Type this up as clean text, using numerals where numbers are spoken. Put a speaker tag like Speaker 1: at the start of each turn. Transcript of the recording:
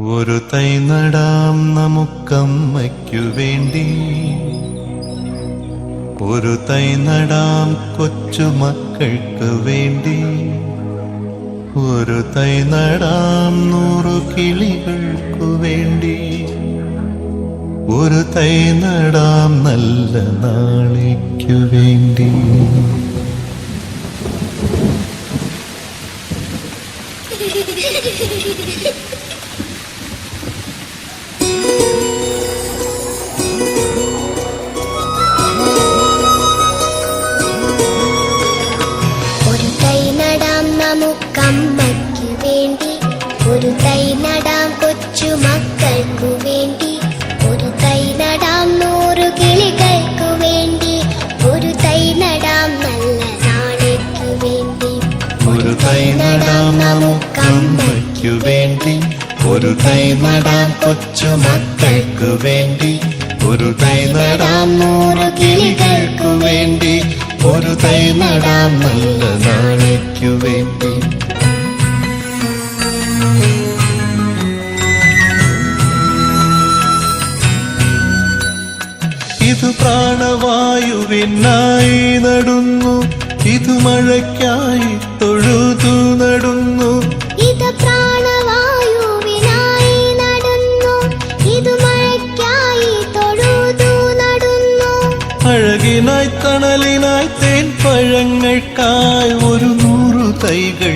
Speaker 1: ഒരു തൈ നടാം നമുക്കമ്മയ്ക്കു വേണ്ടി, ഒരു തൈ നടാം കൊച്ചുമക്കൾക്ക് വേണ്ടി, ഒരു തൈ നടാം 100 കിളികൾക്കു വേണ്ടി, ഒരു തൈ നടാം നല്ല നാളേക്കു വേണ്ടി.
Speaker 2: ഒരു തൈ നടാം നമുക്കമ്മയ്ക്കു വേണ്ടി, ഒരു തൈ നടാം കൊച്ചുമക്കൾക്കു വേണ്ടി, ഒരു തൈ നടാം 100 കിളികൾക്കു വേണ്ടി, ഒരു തൈ നടാം നല്ല നാളേക്കു വേണ്ടി.
Speaker 1: ഒരു തൈ നടാം നമുക്കമ്മയ്ക്കു വേണ്ടി, ഒരു തൈ നടാം കൊച്ചുമക്കൾക്കു വേണ്ടി, ഒരു തൈ നടാം 100 കിളികൾക്കു വേണ്ടി, ഒരു തൈ നടാം നല്ല നാളേക്കു വേണ്ടി. ഇത് പ്രാണവായുവിനായി നടുന്നു, ഇത് മഴയ്ക്കായി തൊഴുതു നടുന്നു,
Speaker 2: ഇത് പ്രാണവായുവിനായി നടുന്നു, ഇത് മഴയ്ക്കായി തൊഴുതു നടുന്നു.
Speaker 1: അഴകിനായി തണലിനായി തേൻ പഴങ്ങൾക്കായി 100 തൈകൾ